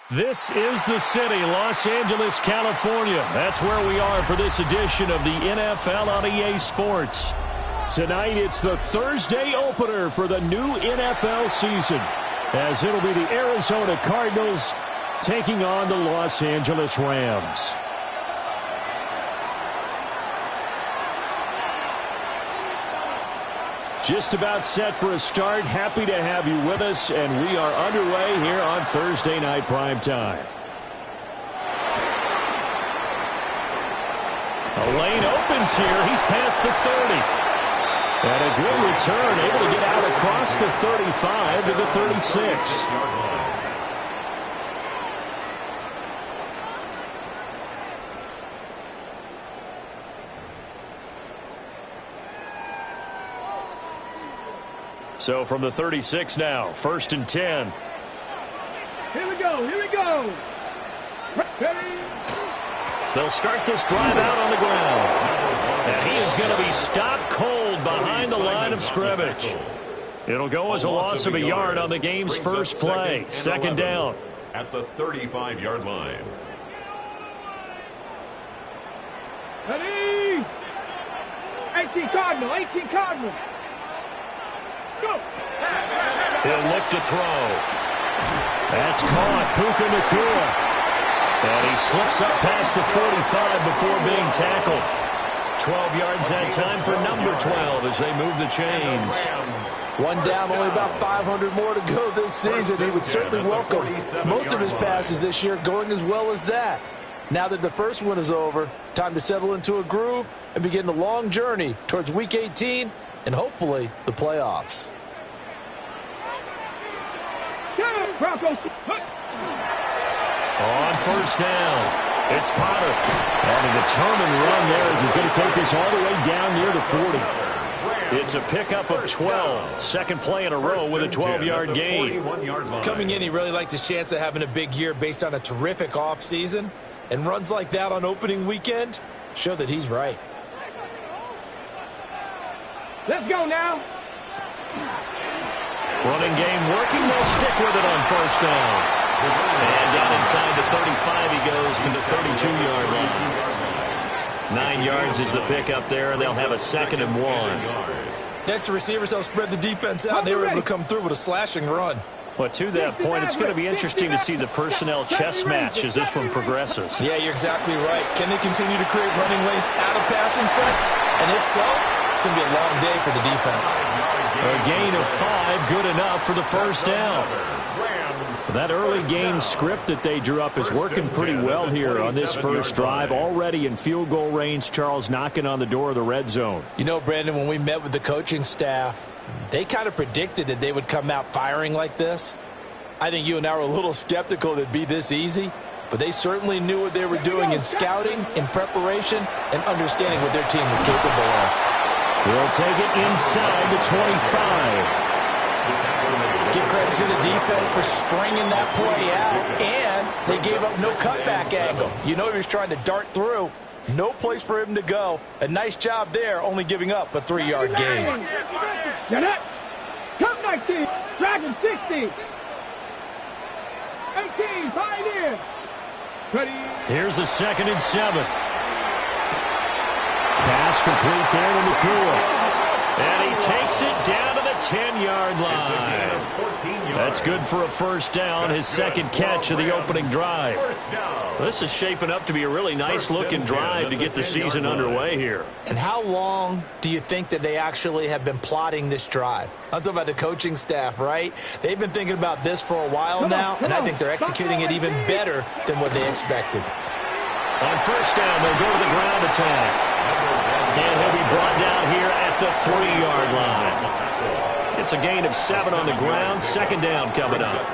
This is the city, Los Angeles, California. That's where we are for this edition of the NFL on EA Sports. Tonight, it's the Thursday opener for the new NFL season, as it'll be the Arizona Cardinals taking on the Los Angeles Rams. Just about set for a start. Happy to have you with us, and we are underway here on Thursday Night Primetime. A lane opens here. He's past the 30. And a good return, able to get out across the 35 to the 36. So from the 36 now, 1st and 10. Here we go, here we go. Ready. They'll start this drive out on the ground. And he is going to be stopped cold behind the line of scrimmage. It'll go as a loss of a yard on the game's first play. Second down. At the 35-yard line. Ready. 18 Cardinal, 18 Cardinal. Go. He'll look to throw. That's caught. Puka Nacua. And he slips up past the 45 before being tackled. 12 yards that time for number 12 as they move the chains. One down, only about 500 more to go this season. He would certainly welcome most of his passes this year going as well as that. Now that the first one is over, time to settle into a groove and begin the long journey towards Week 18 and hopefully the playoffs. Broncos. On first down, it's Potter. And a determined run there as he's going to take this all the way down near the 40. It's a pickup of 12. Second play in a row with a 12-yard gain. Coming in, he really liked his chance of having a big year based on a terrific offseason. And runs like that on opening weekend show that he's right. Let's go now. Running game working. They'll stick with it on first down. And down inside the 35, he goes to the 32-yard line. 9 yards is the pickup there, and they'll have a 2nd and 1. Next, the receivers help spread the defense out, and they were able to come through with a slashing run. But to that point, it's going to be interesting to see the personnel chess match as this one progresses. Yeah, you're exactly right. Can they continue to create running lanes out of passing sets? And if so, it's going to be a long day for the defense. A gain of 5, good enough for the first down. That early game script that they drew up is working pretty well here on this first drive. Already in field goal range, Charles knocking on the door of the red zone. You know, Brandon, when we met with the coaching staff, they kind of predicted that they would come out firing like this. I think you and I were a little skeptical that it'd be this easy, but they certainly knew what they were doing in scouting, in preparation, and understanding what their team was capable of. We'll take it inside the 25. Give credit to the defense for stringing that play out, and they gave up no cutback angle. You know he was trying to dart through. No place for him to go. A nice job there, only giving up a 3-yard gain. Come 19, Dragon 60. 18, Pioneer. Ready. Here's a 2nd and 7. Pass complete there to Nacua. And he takes it down to the 10-yard line. That's good for a first down, his second catch of the opening drive. This is shaping up to be a really nice-looking drive to get the season underway here. And how long do you think that they actually have been plotting this drive? I'm talking about the coaching staff, right? They've been thinking about this for a while now, and I think they're executing it even better than what they expected. On first down, they'll go to the ground attack. And he'll be brought down here at the 3-yard line. It's a gain of 7 on the ground. Second down coming up.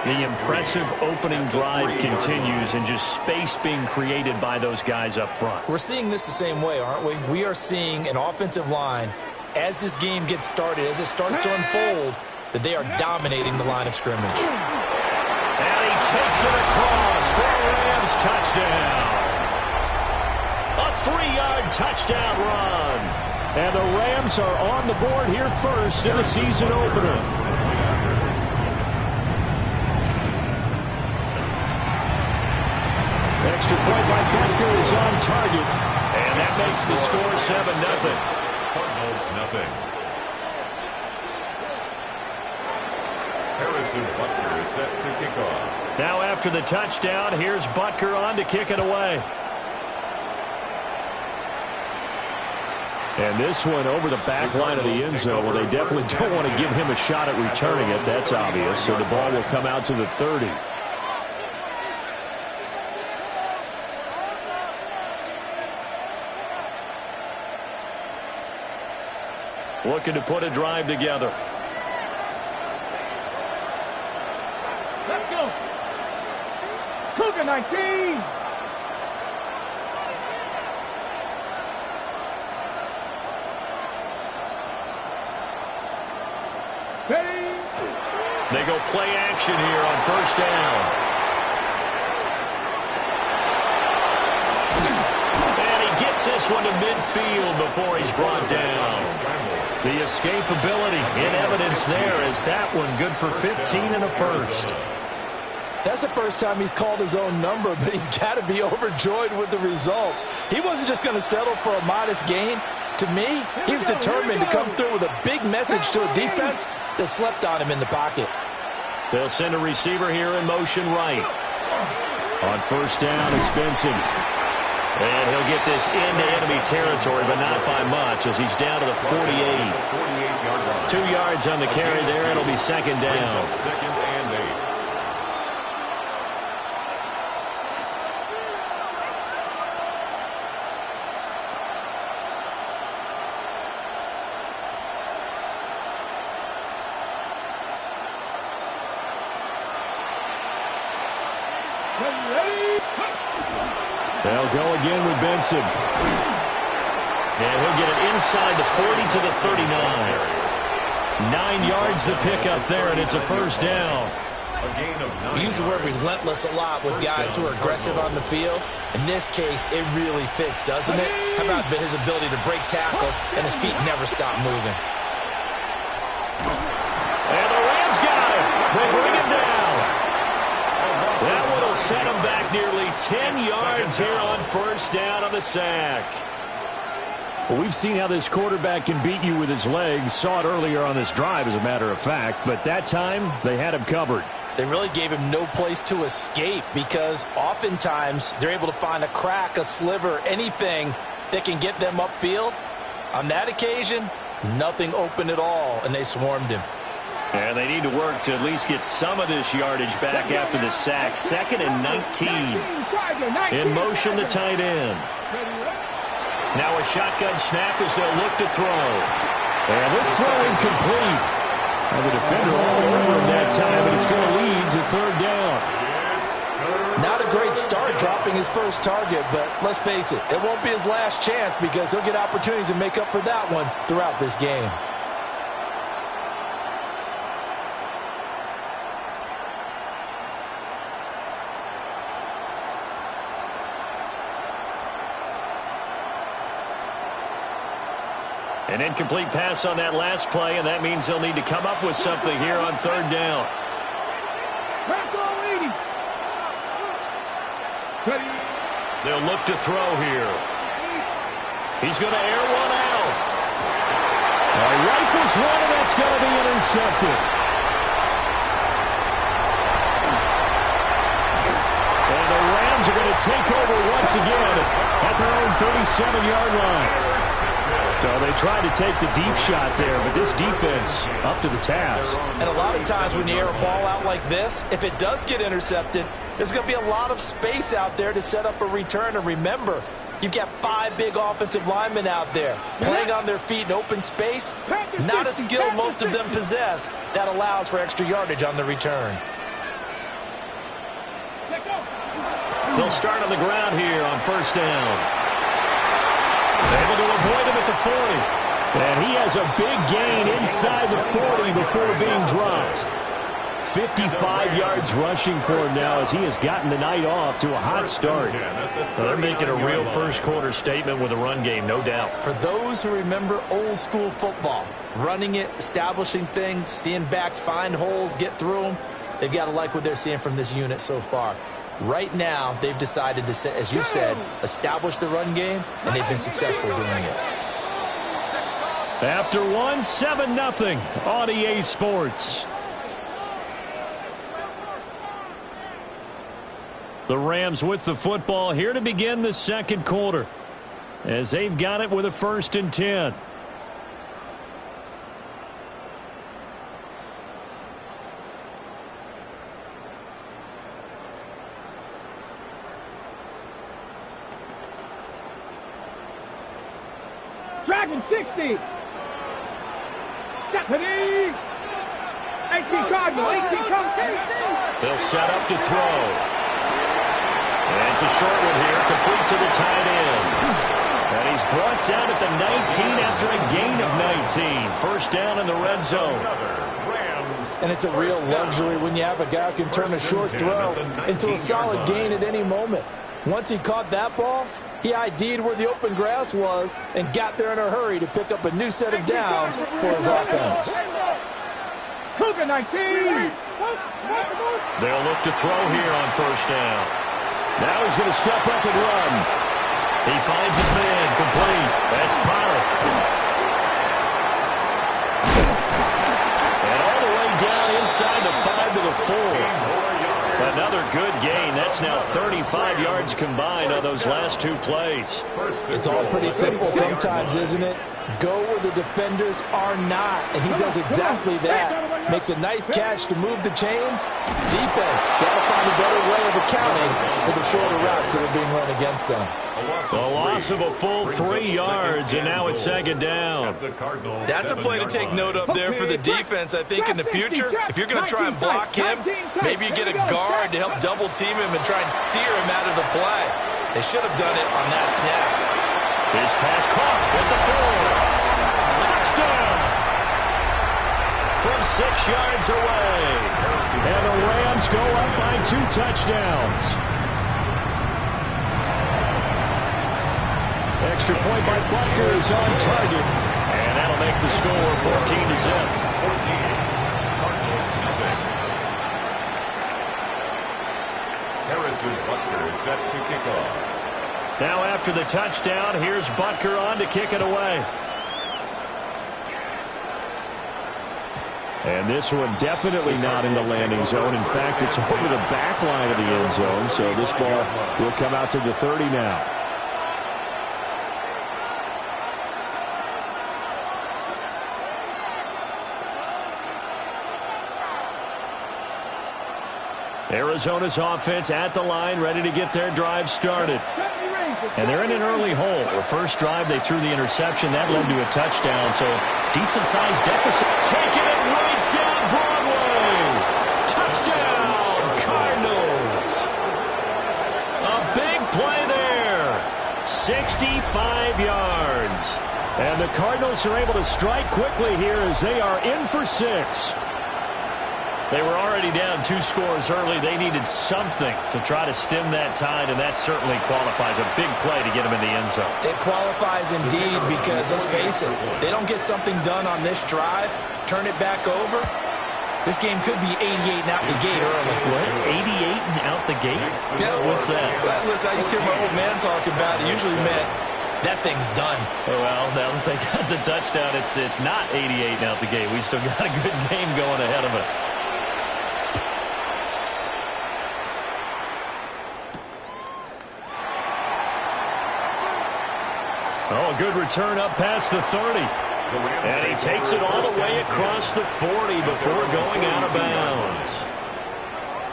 The impressive opening drive continues, and just space being created by those guys up front. We're seeing this the same way, aren't we? We are seeing an offensive line, as this game gets started, as it starts to unfold, that they are dominating the line of scrimmage. And he takes it across for a Rams touchdown. A 3-yard touchdown run. And the Rams are on the board here first in the season opener. extra point by Butker is on target. And that makes the score 7-0. Cardinals nothing. Harrison Butker is set to kick off. Now after the touchdown, here's Butker on to kick it away. And this one over the back line of the end zone. Well, they definitely don't want to give him a shot at returning it. That's obvious. So the ball will come out to the 30. Looking to put a drive together. Let's go. Cougar 19. They go play action here on first down. And he gets this one to midfield before he's brought down. The escapability in evidence there is that one good for 15 and a first. That's the first time he's called his own number, but he's got to be overjoyed with the results. He wasn't just going to settle for a modest gain. To me, he was determined to come through with a big message to a defense that slept on him in the pocket. They'll send a receiver here in motion right. On first down, it's Benson. And he'll get this into enemy territory, but not by much, as he's down to the 48. 2 yards on the carry there. It'll be second down. Second and 8. They'll go again with Benson. And he'll get it inside the 40 to the 39. 9 yards the pickup there, and it's a first down. We use the word relentless a lot with guys who are aggressive on the field. In this case, it really fits, doesn't it? How about his ability to break tackles and his feet never stop moving? And the Rams got him. They bring him down. That one will set him back nearly 10 yards here on first down on the sack. Well, we've seen how this quarterback can beat you with his legs. Saw it earlier on this drive, as a matter of fact. But that time, they had him covered. They really gave him no place to escape because oftentimes they're able to find a crack, a sliver, anything that can get them upfield. On that occasion, nothing open at all, and they swarmed him. And they need to work to at least get some of this yardage back after the sack. Second and 19. In motion, the tight end. Now a shotgun snap as they'll look to throw. And this throw incomplete. And the defender all over him that time, and it's going to lead to third down. Not a great start dropping his first target, but let's face it, it won't be his last chance because he'll get opportunities to make up for that one throughout this game. An incomplete pass on that last play, and that means they'll need to come up with something here on third down. They'll look to throw here. He's going to air one out. Rifles one, and that's going to be intercepted. And the Rams are going to take over once again at their own 37-yard line. So they tried to take the deep shot there, but this defense up to the task. And a lot of times when you air a ball out like this, if it does get intercepted, there's going to be a lot of space out there to set up a return. And remember, you've got 5 big offensive linemen out there playing on their feet in open space. Not a skill most of them possess that allows for extra yardage on the return. They'll start on the ground here on first down. Able to avoid him at the 40. And he has a big gain inside the 40 before being dropped. 55 yards rushing for him now as he has gotten the night off to a hot start. So they're making a real first-quarter statement with a run game, no doubt. For those who remember old-school football, running it, establishing things, seeing backs find holes, get through them, they've got to like what they're seeing from this unit so far. Right now, they've decided to, as you said, establish the run game, and they've been successful doing it. After one, 7-0 on EA Sports. The Rams with the football here to begin the second quarter, as they've got it with a 1st and 10. Dragon 60. Stephanie. 18 Cardinals. 18 comes. They'll set up to throw. And it's a short one here, complete to the tight end. And he's brought down at the 19 after a gain of 19. First down in the red zone. And it's a real luxury when you have a guy who can turn a short throw into a solid gain at any moment. Once he caught that ball, he ID'd where the open grass was and got there in a hurry to pick up a new set of downs for his offense. Cougar 19. They'll look to throw here on first down. Now he's going to step up and run. He finds his man, complete. That's Potter. And all the way down inside the 5 to the 4. Another good gain. That's now 35 yards combined on those last 2 plays. It's all pretty simple sometimes, isn't it? Go where the defenders are not, and he does exactly that. Makes a nice catch to move the chains. Defense, got to find a better way of accounting for the shorter routes that are being run against them. A loss of a full 3 yards, and now it's 2nd down. That's a play to take note of there for the defense. I think in the future, if you're going to try and block him, maybe you get a guard to help double team him and try and steer him out of the play. They should have done it on that snap. His pass caught at the 4. Touchdown! From 6 yards away. And the Rams go up by 2 touchdowns. Extra point by Butker is on target. And that'll make the score 14-0. Cardinals nothing. Harrison Butker is set to kick off. Now after the touchdown, here's Butker on to kick it away. And this one definitely not in the landing zone. In fact, it's over the back line of the end zone. So this ball will come out to the 30 now. Arizona's offense at the line, ready to get their drive started. And they're in an early hole. The first drive, they threw the interception. That led to a touchdown, so decent-sized deficit. Taking it right down Broadway. Touchdown, Cardinals. A big play there. 65 yards. And the Cardinals are able to strike quickly here as they are in for 6. They were already down 2 scores early. They needed something to try to stem that tide, and that certainly qualifies. A big play to get them in the end zone. It qualifies indeed because, let's face it, they don't get something done on this drive, turn it back over, this game could be 88 and out the gate early. What? 88 and out the gate? Yeah. What's that? Well, listen, I used to hear my old man talk about it. Usually meant that thing's done. Well, now that they got the touchdown, it's not 88 and out the gate. We still got a good game going ahead of us. Oh, a good return up past the 30. And he takes it all the way across the 40 before going out of bounds.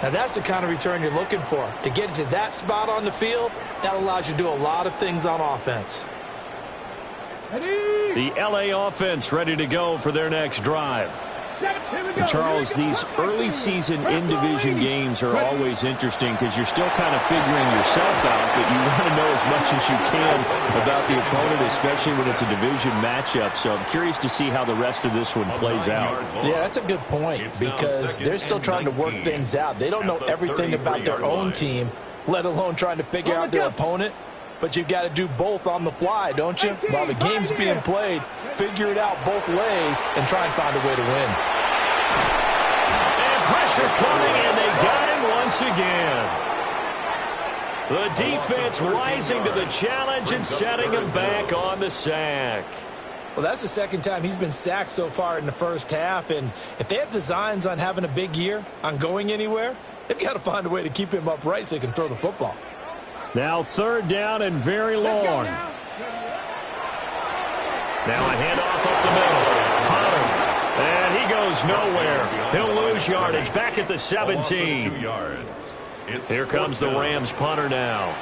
Now, that's the kind of return you're looking for. To get to that spot on the field, that allows you to do a lot of things on offense. The LA offense ready to go for their next drive. And Charles, these early season in-division games are always interesting because you're still kind of figuring yourself out, but you want to know as much as you can about the opponent, especially when it's a division matchup. So I'm curious to see how the rest of this one plays out. Yeah, that's a good point because they're still trying to work things out. They don't know everything about their own team, let alone trying to figure out their opponent. But you've got to do both on the fly, don't you? While the game's being played, figure it out both ways and try and find a way to win. And pressure coming, and they got him once again. The defense rising to the challenge and setting him back on the sack. Well, that's the second time he's been sacked so far in the first half, and if they have designs on having a big year, on going anywhere, they've got to find a way to keep him upright so he can throw the football. Now third down and very long. Now a handoff up the middle. Potter. And he goes nowhere. He'll lose yardage back at the 17. Here comes the Rams punter now.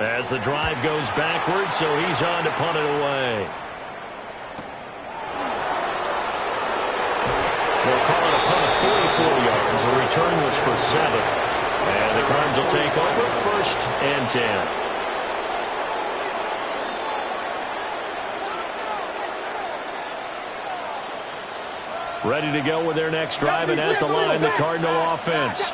As the drive goes backwards, so he's on to punt it away. They'll call it a punt of 44 yards. The return was for 7. And the Cardinals will take over 1st and 10. Ready to go with their next drive, and at the line, the Cardinal offense.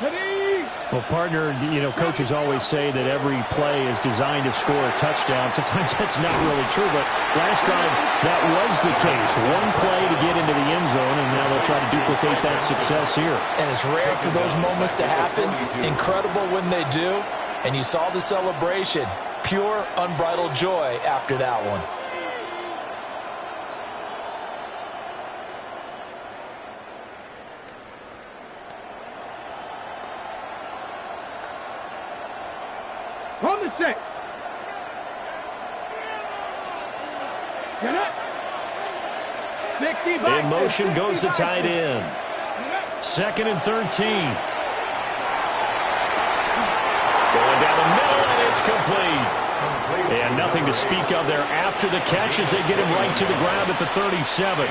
Well, partner, coaches always say that every play is designed to score a touchdown. Sometimes that's not really true, but last time that was the case. One play to get into the end zone, and now they'll try to duplicate that success here. And it's rare for those moments to happen. Incredible when they do. And you saw the celebration. Pure, unbridled joy after that one. On the set. Get up. 65. In motion goes the tight end. 2nd and 13. Going down the middle, and it's complete. And nothing to speak of there after the catch as they get him right to the ground at the 37.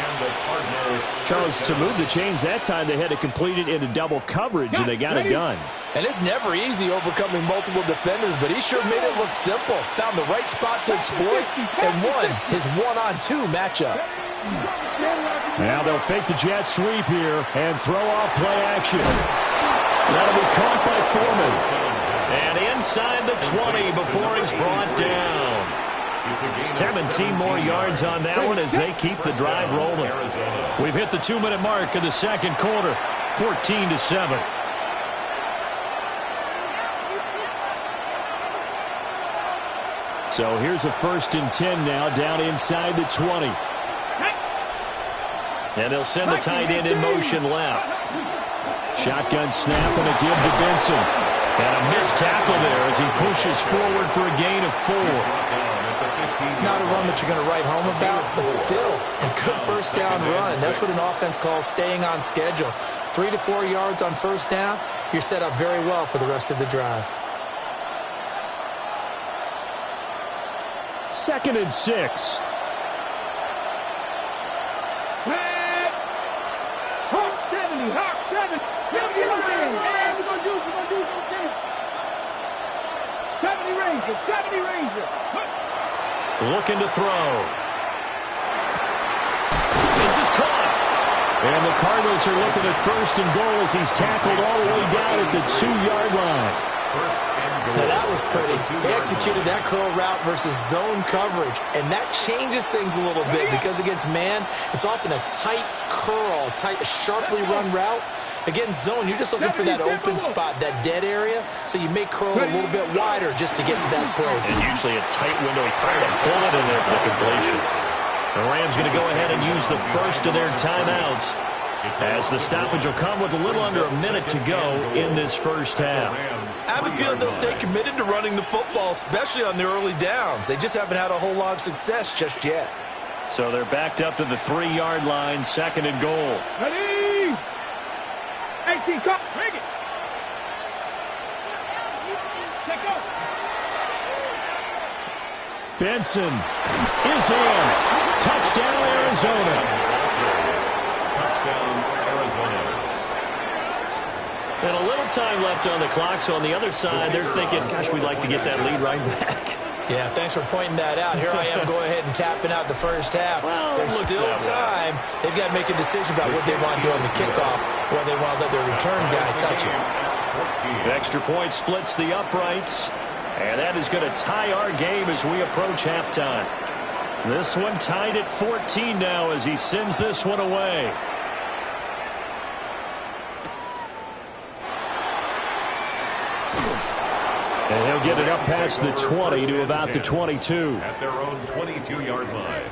Charles, to move the chains that time, they had to complete it into double coverage, and they got it done. And it's never easy overcoming multiple defenders, but he sure made it look simple. Found the right spot to exploit and won his one-on-2 matchup. Now they'll fake the jet sweep here and throw off play action. That'll be caught by Foreman. And inside the 20 before he's brought down. 17 more yards on that one as they keep the drive rolling. We've hit the 2-minute mark of the second quarter, 14-7. So here's a 1st and 10 now down inside the 20. And they'll send the tight end in motion left. Shotgun snap and a give to Benson. And a missed tackle there as he pushes forward for a gain of 4. Not a run that you're going to write home about, but still a good first down run. That's what an offense calls staying on schedule. 3 to 4 yards on first down, you're set up very well for the rest of the drive. 2nd and 6. Hawk 70. Hawk 70. 70 Ranger. 70 Ranger. Looking to throw. This is caught. And the Cardinals are looking at 1st and goal as he's tackled all the way down at the 2-yard line. Now that was pretty. They executed that curl route versus zone coverage, and that changes things a little bit because against man, it's often a tight curl, sharply run route. Against zone, you're just looking for that open spot, that dead area, so you make curl a little bit wider just to get to that place. And usually a tight window. He fired a bullet in there for the completion. The Rams going to go ahead and use the first of their timeouts as the stoppage will come with a little under a minute to go in this first half. I have a feeling they'll stay committed to running the football, especially on their early downs. They just haven't had a whole lot of success just yet. So they're backed up to the 3-yard line, 2nd and goal. Ready? 18, cut. Bring it. Take off. Benson is in. Touchdown, Arizona. And a little time left on the clock, so on the other side, they're thinking, gosh, we'd like to get that lead right back. Yeah, thanks for pointing that out. Here I am going ahead and tapping out the first half. Well, there's still time. They've got to make a decision about what they want to do on the kickoff, whether they want to let their return guy touch it. Extra point splits the uprights, and that is going to tie our game as we approach halftime. This one tied at 14 now as he sends this one away. And he'll They'll get it up past the 20 to about the 22. At their own 22-yard line.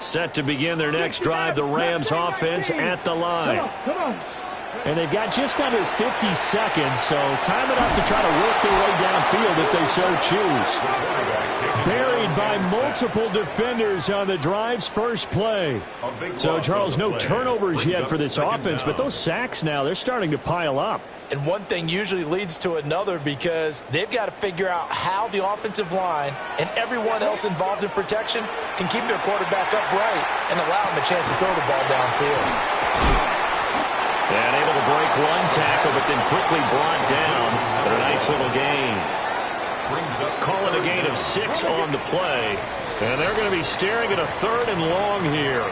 Set to begin their next drive, the Rams offense at the line. Come on. And they've got just under 50 seconds, so time enough to try to work their way downfield if they so choose. Buried by multiple defenders on the drive's first play. So, Charles, no turnovers yet for this offense, but those sacks now, they're starting to pile up. And one thing usually leads to another because they've got to figure out how the offensive line and everyone else involved in protection can keep their quarterback upright and allow him a chance to throw the ball downfield. And able to break one tackle, but then quickly brought down. But a nice little gain. Calling a gain of 6 on the play. And they're going to be staring at a 3rd and long here.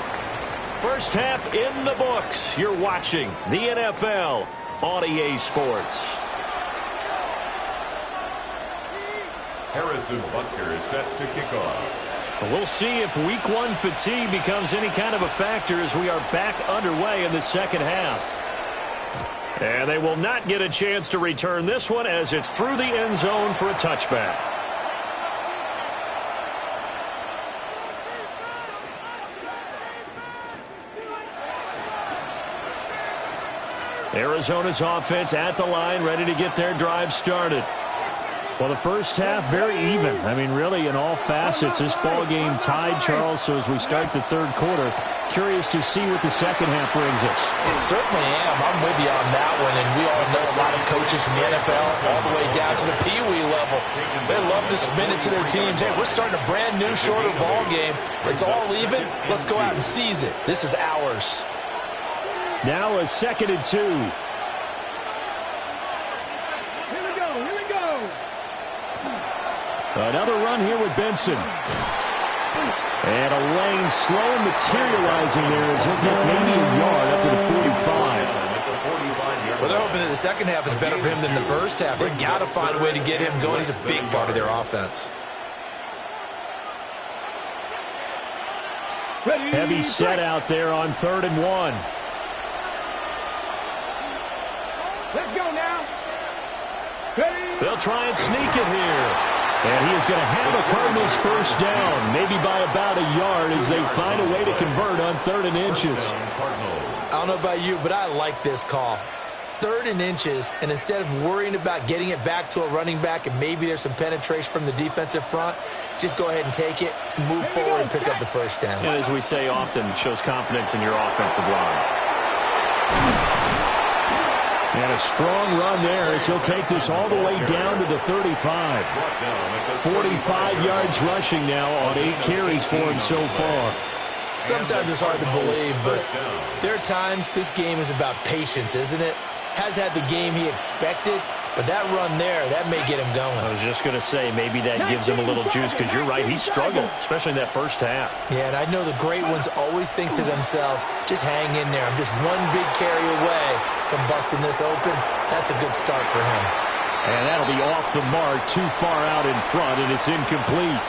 First half in the books. You're watching the NFL on EA Sports. Harrison Butker is set to kick off. We'll see if week 1 fatigue becomes any kind of a factor as we are back underway in the second half. And they will not get a chance to return this one as it's through the end zone for a touchback. Arizona's offense at the line, ready to get their drive started. Well, the first half, very even. I mean, really, in all facets, this ball game tied, Charles. So as we start the third quarter, curious to see what the second half brings us. Certainly am. I'm with you on that one. And we all know a lot of coaches from the NFL all the way down to the Pee-wee level. They love to spin it to their teams. Hey, we're starting a brand new, shorter ball game. It's all even. Let's go out and seize it. This is ours. Now a 2nd and 2. Another run here with Benson. And a lane slow and materializing there as he'll get maybe a yard up to the 45. Well, they're hoping that the second half is better for him than the first half. They've got to find a way to get him going. He's a big part of their offense. Heavy set out there on 3rd and 1. Let's go now. They'll try and sneak it here. And he is going to have a Cardinals first down, maybe by about a yard as they find a way to convert on 3rd and inches. I don't know about you, but I like this call. 3rd and inches, and instead of worrying about getting it back to a running back and maybe there's some penetration from the defensive front, just go ahead and take it, move forward, and pick up the first down. And as we say often, it shows confidence in your offensive line. And a strong run there as he'll take this all the way down to the 35. 45 yards rushing now on 8 carries for him so far. Sometimes it's hard to believe, but there are times this game is about patience, isn't it? Has had the game he expected, but that run there, that may get him going. I was just going to say, maybe that gives him a little juice because you're right, he struggled, especially in that first half. Yeah, and I know the great ones always think to themselves, just hang in there. I'm just one big carry away from busting this open. That's a good start for him. And that'll be off the mark, too far out in front, and it's incomplete.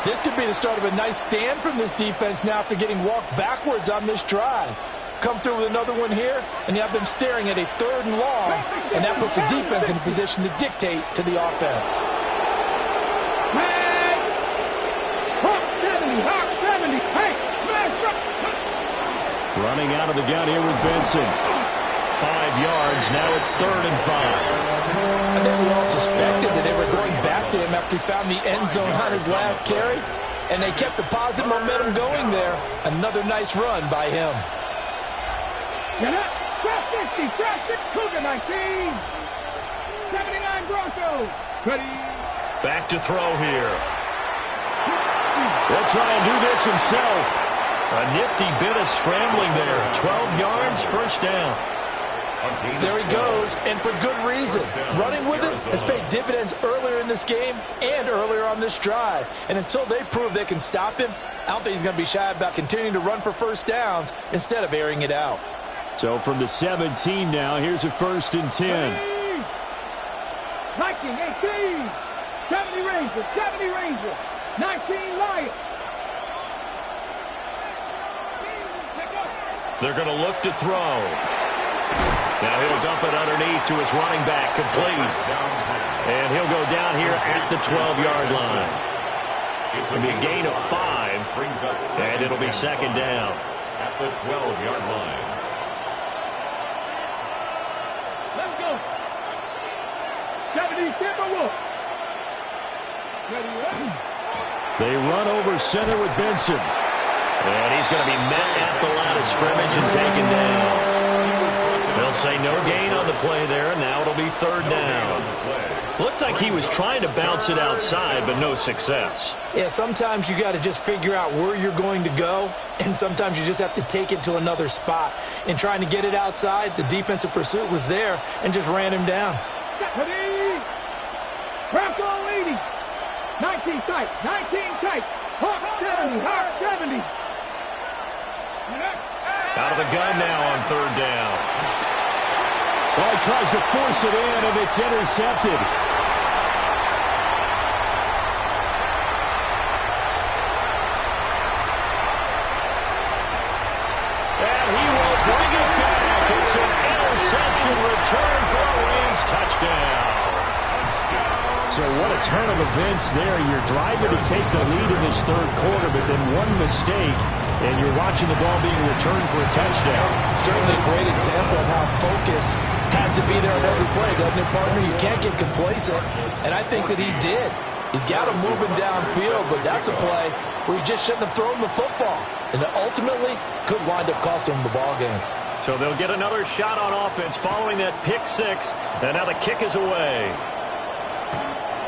This could be the start of a nice stand from this defense now after getting walked backwards on this drive. Come through with another one here, and you have them staring at a 3rd and long, and that puts the defense in a position to dictate to the offense. Running out of the gun here with Benson. 5 yards, now it's 3rd and 5. I think we all suspected that they were going back to him after he found the end zone on his last carry, and they kept the positive momentum going there. Another nice run by him. Get up! Traffic! Traffic! Cougar 19! 79 Broncos! Ready? Back to throw here. They'll try and do this himself. A nifty bit of scrambling there. 12 yards, first down. There he goes, and for good reason. Running with it has paid dividends earlier in this game and earlier on this drive. And until they prove they can stop him, I don't think he's going to be shy about continuing to run for first downs instead of airing it out. So from the 17 now, here's a 1st and 10. Viking 18. 70 Rangers. 70 Rangers. 19 Lions. They're going to look to throw. Now he'll dump it underneath to his running back, complete. And he'll go down here at the 12-yard line. It's going to be a gain of 5, and it'll be second down. At the 12-yard line. Let's go. 70, Timberwolf. Ready. They run over center with Benson. And he's going to be met at the line of scrimmage and taken down. They'll say no gain on the play there. Now it'll be third down. Looked like he was trying to bounce it outside, but no success. Yeah, sometimes you got to just figure out where you're going to go, and sometimes you just have to take it to another spot. In trying to get it outside, the defensive pursuit was there and just ran him down. Craft all 80. 19 tight. 19 tight. Hawk 70. Hawk 70. Out of the gun now on third down. Well, he tries to force it in, and it's intercepted. And he will bring it back. It's an interception return for a Rams touchdown. So what a turn of events there. You're driving to take the lead in this third quarter, but then one mistake, and you're watching the ball being returned for a touchdown. Certainly a great example of how focus has to be there on every play, doesn't it, partner? You can't get complacent, and I think that he did. He's got him moving downfield, but that's a play where he just shouldn't have thrown the football. And ultimately, could wind up costing him the ball game. So they'll get another shot on offense following that pick six, and now the kick is away.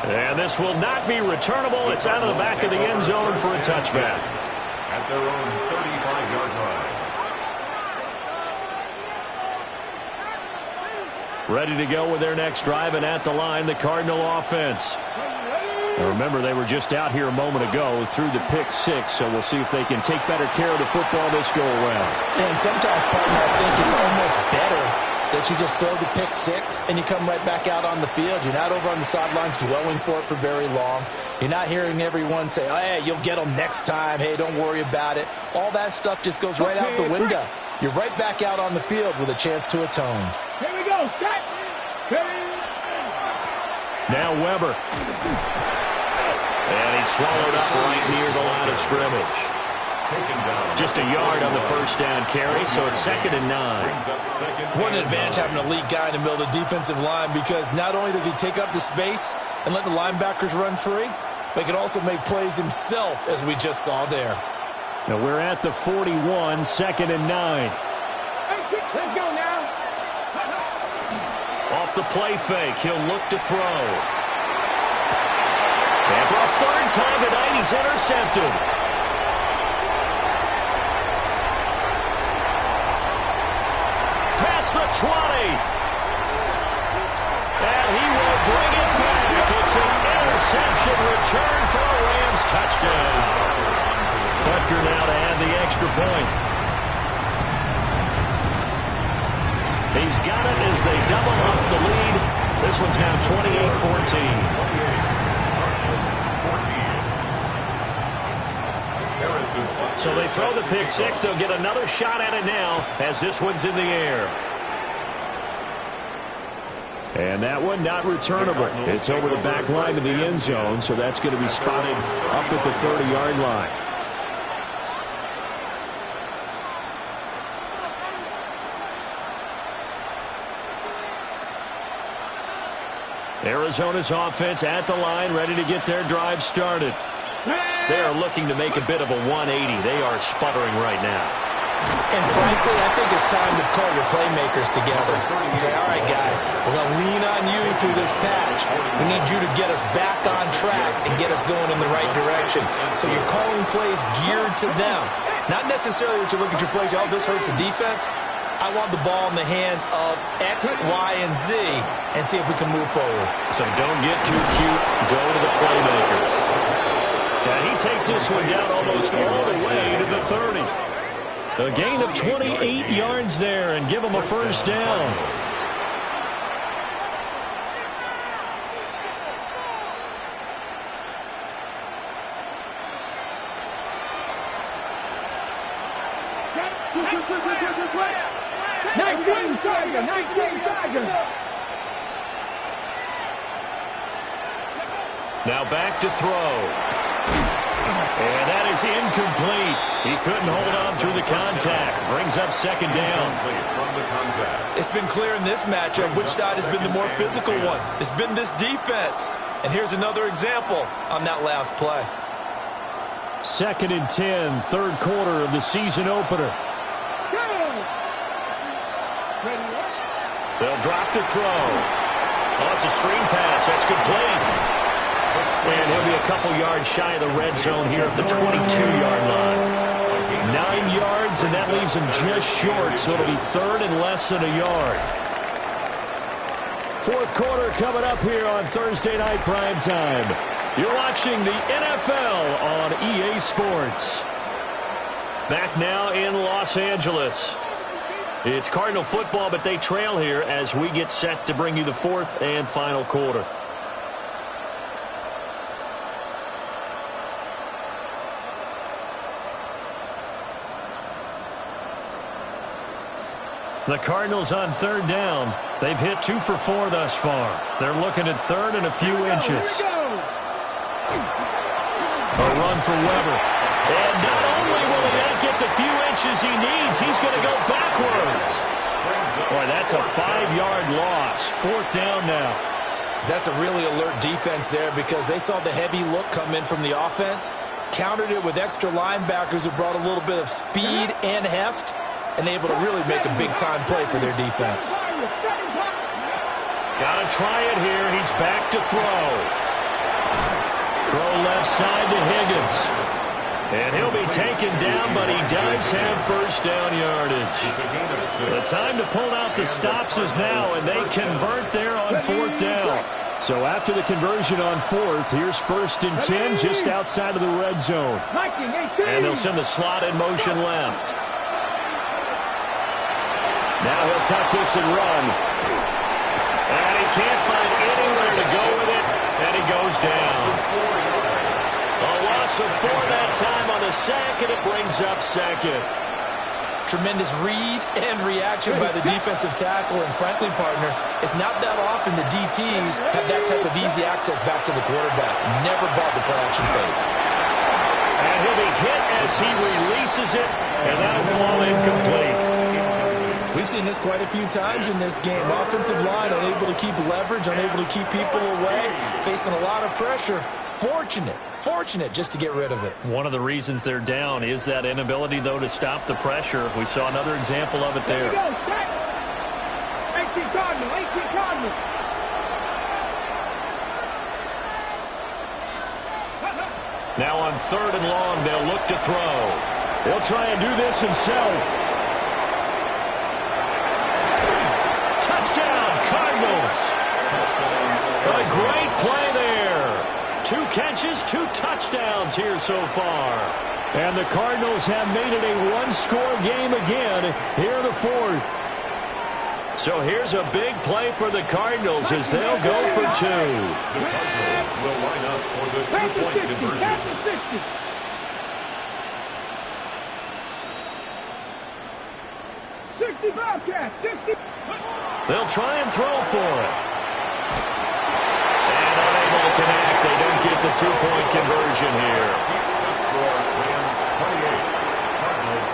And this will not be returnable. It's out of the back of the end zone for a touchback. At their own 35-yard line. Ready to go with their next drive, and at the line, the Cardinal offense. Now remember, they were just out here a moment ago through the pick six, so we'll see if they can take better care of the football this go-around. And sometimes, partner, I think it's almost better that you just throw the pick six and you come right back out on the field. You're not over on the sidelines dwelling for it for very long. You're not hearing everyone say, oh, hey, you'll get them next time. Hey, don't worry about it. All that stuff just goes right out the window. You're right back out on the field with a chance to atone. Here we go. Set. Now Weber. And he's swallowed up right near the line of scrimmage. Just a yard on the first down carry, so it's 2nd and 9. What an advantage having an elite guy in the middle of the defensive line, because not only does he take up the space and let the linebackers run free, but he can also make plays himself, as we just saw there. Now we're at the 41, 2nd and 9. Let's go now. Off the play fake, he'll look to throw. And for a third time tonight, he's intercepted. Past the 20. And he will bring it back. It's an interception return for a Rams touchdown. Butker now to add the extra point. He's got it as they double up the lead. This one's now 28-14. So they throw the pick six. They'll get another shot at it now as this one's in the air. And that one not returnable. It's over the back line of the end zone, so that's going to be spotted up at the 30-yard line. Arizona's offense at the line, ready to get their drive started. They are looking to make a bit of a 180. They are sputtering right now. And frankly, I think it's time to call your playmakers together and say, all right, guys, we're going to lean on you through this patch. We need you to get us back on track and get us going in the right direction. So you're calling plays geared to them. Not necessarily that you look at your plays, oh, this hurts the defense. I want the ball in the hands of X, Y, and Z and see if we can move forward. So don't get too cute. Go to the playmakers. And he takes this one down almost all the way to the 30. A gain of 28 yards there and give him a first down. 19 Tiger, 19 Tiger. Now back to throw. And that is incomplete. He couldn't hold on through the contact. Brings up second down. It's been clear in this matchup which side has been the more physical one. It's been this defense. And here's another example on that last play. 2nd and 10, third quarter of the season opener. They'll drop the throw. Oh, it's a screen pass. That's complete. And he'll be a couple yards shy of the red zone here at the 22-yard line. 9 yards, and that leaves him just short, so it'll be third and less than a yard. Fourth quarter coming up here on Thursday night prime time. You're watching the NFL on EA Sports. Back now in Los Angeles. It's Cardinal football, but they trail here as we get set to bring you the fourth and final quarter. The Cardinals on third down. They've hit 2 for 4 thus far. They're looking at third and a few inches. A run for Weber. And not only will he not get the few inches he needs, he's going to go backwards. Boy, that's a 5-yard loss. Fourth down now. That's a really alert defense there because they saw the heavy look come in from the offense, countered it with extra linebackers who brought a little bit of speed and heft, and able to really make a big-time play for their defense. Got to try it here. He's back to throw. Throw left side to Higgins. And he'll be taken down, but he does have first down yardage. The time to pull out the stops is now, and they convert there on fourth down. So after the conversion on fourth, here's 1st and 10 just outside of the red zone. And they'll send the slot in motion left. Now he'll tuck this and run. And he can't find anywhere to go with it, and he goes down. A loss of 4 that time on the sack, and it brings up second. Tremendous read and reaction by the defensive tackle, and frankly, partner, it's not that often the DTs have that type of easy access back to the quarterback. Never bought the play-action fake. And he'll be hit as he releases it, and that'll fall incomplete. We've seen this quite a few times in this game. Offensive line unable to keep leverage, unable to keep people away, facing a lot of pressure. Fortunate just to get rid of it. One of the reasons they're down is that inability, though, to stop the pressure. We saw another example of it there. 18 Cardinals, 18 Cardinals. Now on third and long, they'll look to throw. He'll try and do this himself. Touchdown, Cardinals. A great play there. 2 catches, 2 touchdowns here so far. And the Cardinals have made it a one-score game again here in the fourth. So here's a big play for the Cardinals as they'll go for 2. The Cardinals will line up for the 2-point conversion. 60 Bobcats, 60. They'll try and throw for it. And unable to connect. They don't get the 2-point conversion here. Keeps the score. Rams 28, Cardinals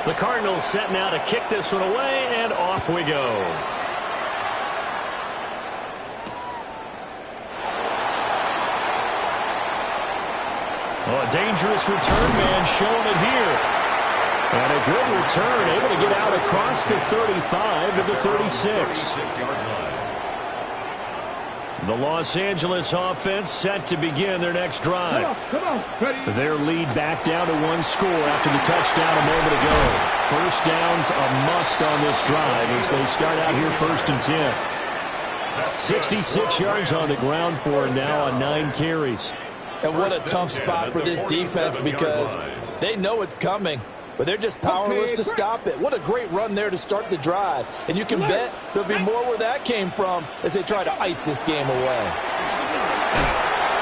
20. The Cardinals set now to kick this one away, and off we go. Oh, a dangerous return man showing it here. And a good return, able to get out across the 35 to the 36. The Los Angeles offense set to begin their next drive. Come on, ready. Their lead back down to 1 score after the touchdown a moment ago. First down's a must on this drive as they start out here 1st and 10. 66 yards on the ground for now on 9 carries. And what a tough spot for this defense because they know it's coming, but they're just powerless to stop it. What a great run there to start the drive. And you can bet there'll be more where that came from as they try to ice this game away.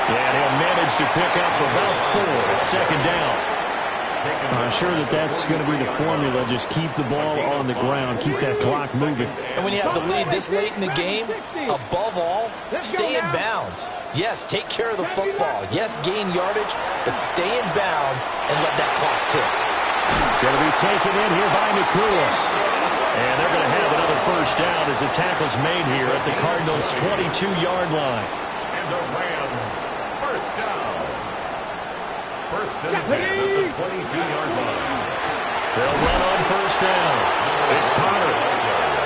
Yeah, and he'll manage to pick up about 4 at second down. I'm sure that's going to be the formula. Just keep the ball on the ground. Keep that clock moving. And when you have the lead this late in the game, above all, stay in bounds. Yes, take care of the football. Yes, gain yardage, but stay in bounds and let that clock tick. Going to be taken in here by Nakua. And they're going to have another first down as the tackle's made here at the Cardinals' 22-yard line. And the Rams, first down. First and 10 at the 22-yard line. They'll run on first down. It's Potter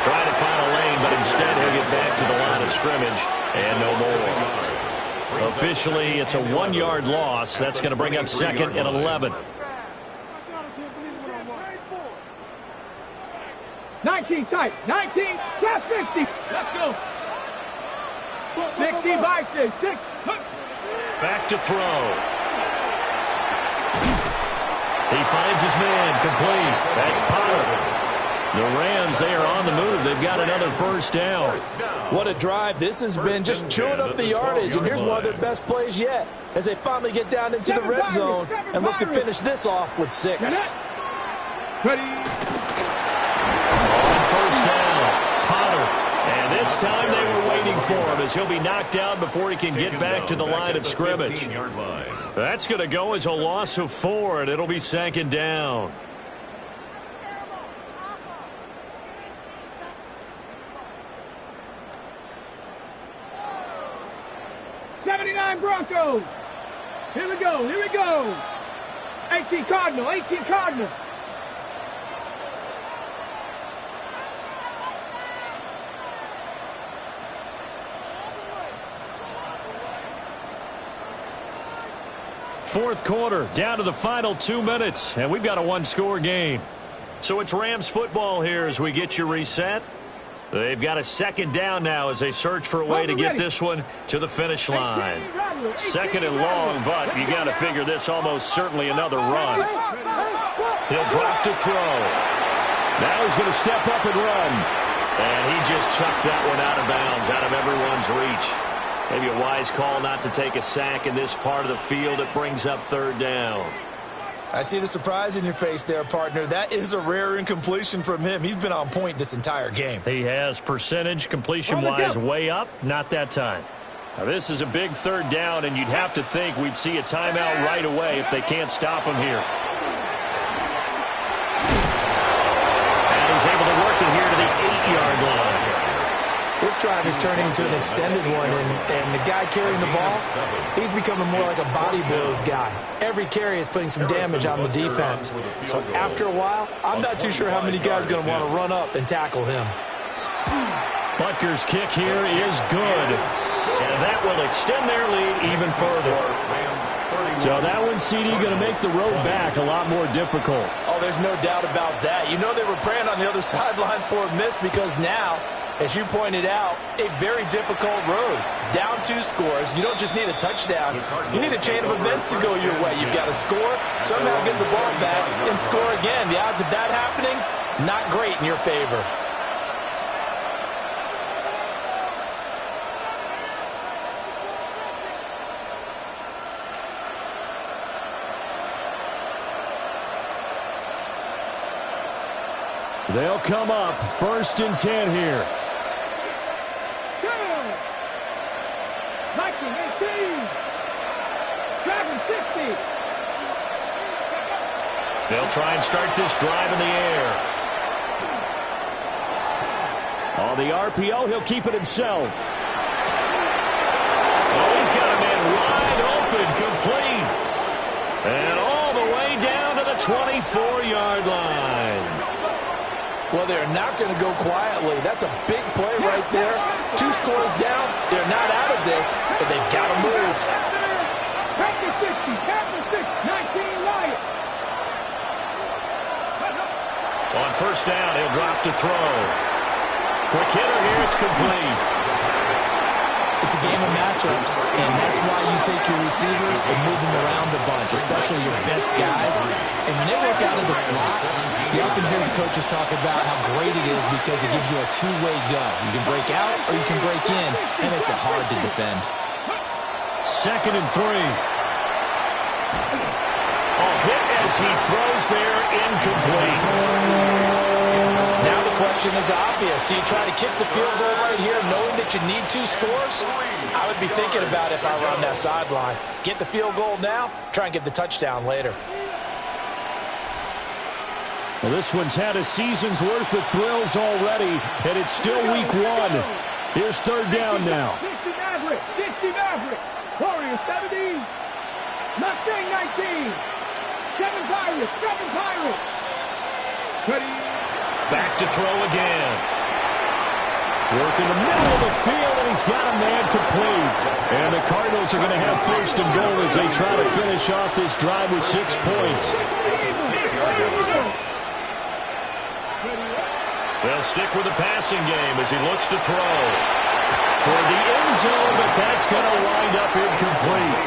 trying to find a lane, but instead he'll get back to the line of scrimmage and no more. Officially, it's a 1-yard loss. That's going to bring up second and 11. 19 tight. 19. Class 50. Let's go. 60 by 6. Back to throw. He finds his man complete. That's Potter. The Rams, they are on the move. They've got another first down. What a drive. This has been just chewing up the yardage, and here's one of their best plays yet as they finally get down into the red zone and look to finish this off with 6. Ready. On first down, Potter. And this time they were waiting for him as he'll be knocked down before he can get back to the line of scrimmage. That's going to go as a loss of 4, and it'll be second down. Broncos. Here we go. Here we go. 18 Cardinal. 18 Cardinal. Fourth quarter, down to the final 2 minutes, and we've got a one-score game. So it's Rams football here as we get you reset. They've got a second down now as they search for a way to get this one to the finish line. Second and long, but you got to figure this almost certainly another run. He'll drop to throw. Now he's going to step up and run. And he just chucked that one out of bounds, out of everyone's reach. Maybe a wise call not to take a sack in this part of the field. It brings up third down. I see the surprise in your face there, partner. That is a rare incompletion from him. He's been on point this entire game. He has percentage completion-wise way up. Not that time. Now, this is a big third down, and you'd have to think we'd see a timeout right away if they can't stop him here. And he's able to work it here to the 8-yard line. This drive is turning into an extended one, and the guy carrying the ball, he's becoming more like a body blows guy. Every carry is putting some damage on the defense. So after a while, I'm not too sure how many guys are going to want to run up and tackle him. Butker's kick here is good, and that will extend their lead even further. So that one, CD, going to make the road back a lot more difficult. Oh, there's no doubt about that. You know they were praying on the other sideline for a miss because now, as you pointed out, a very difficult road. Down 2 scores. You don't just need a touchdown. You need a chain of events to go your way. You've got to score, somehow get the ball back, and score again. The odds of that happening, not great in your favor. They'll come up first and 10 here. 19-18. Driving 60. They'll try and start this drive in the air. On the RPO, he'll keep it himself. Oh, he's got a man wide open, complete. And all the way down to the 24-yard line. Well, they're not going to go quietly. That's a big play right there. 2 scores down. They're not out of this, but they've got to move. Packers 60. Packers 6. 19 Lions. On first down, he'll drop to throw. Quick hitter here. It's complete. It's a game of matchups, and that's why you take your receivers and move them around a bunch, especially your best guys. And when they work out of the slot, you often hear the coaches talk about how great it is because it gives you a two-way go. You can break out or you can break in, and it makes it hard to defend. Second and 3. Oh, hit as he throws there, incomplete. Now the question is obvious. Do you try to kick the field goal right here knowing that you need 2 scores? I would be thinking about it if I were on that sideline. Get the field goal now, try and get the touchdown later. Well, this one's had a season's worth of thrills already, and it's still week 1. Here's 3rd down now. 60 Maverick. Warriors 70. Mustang 19. 7 Pirates. Ready. Back to throw again. Working the middle of the field, and he's got a man complete. And the Cardinals are going to have 1st and goal as they try to finish off this drive with 6 points. They'll stick with the passing game as he looks to throw. Toward the end zone, but that's going to wind up incomplete.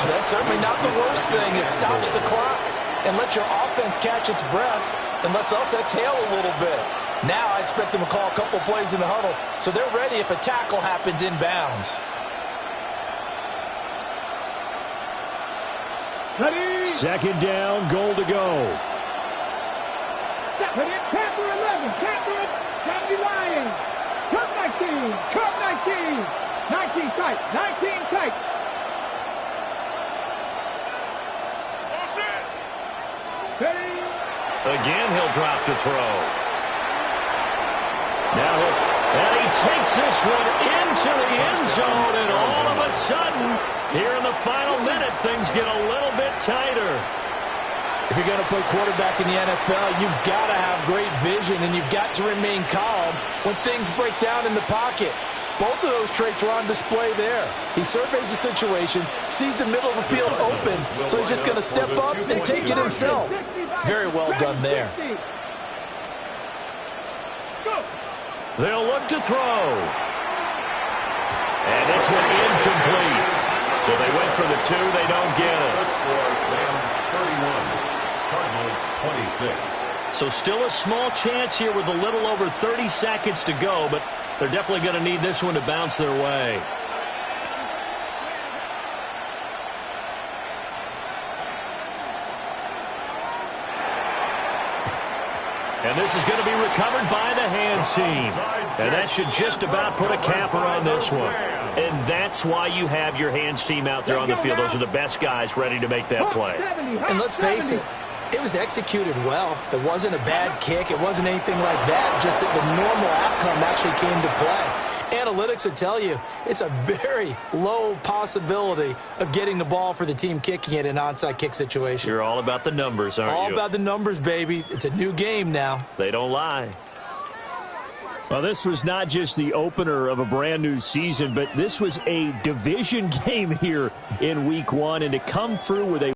That's certainly not the worst thing. It stops the clock and lets your offense catch its breath and lets us exhale a little bit. Now I expect them to call a couple plays in the huddle so they're ready if a tackle happens inbounds. Ready. 2nd down, goal to go. Stepping in, Panther 11, Panther 70 Lions. Curve 19. 19 tight. Ready. Again, he'll drop to throw. Now and he takes this one into the end zone, and all of a sudden, here in the final minute, things get a little bit tighter. If you're going to play quarterback in the NFL, you've got to have great vision, and you've got to remain calm when things break down in the pocket. Both of those traits were on display there. He surveys the situation, sees the middle of the field open, so he's just going to step up and take it himself. Very well done there. They'll look to throw. And this one incomplete. So they went for the 2. They don't get it. Rams 31, Cardinals 26. So still a small chance here with a little over 30 seconds to go, but they're definitely going to need this one to bounce their way. And this is going to be recovered by the hands team. And that should just about put a capper on this one. And that's why you have your hands team out there on the field. Those are the best guys ready to make that play. And let's face it, it was executed well. It wasn't a bad kick. It wasn't anything like that. Just that the normal outcome actually came to play. Analytics will tell you it's a very low possibility of getting the ball for the team kicking it in an onside kick situation. You're all about the numbers, aren't you? All about the numbers, baby. It's a new game now. They don't lie. Well, this was not just the opener of a brand new season, but this was a division game here in week 1, and to come through with a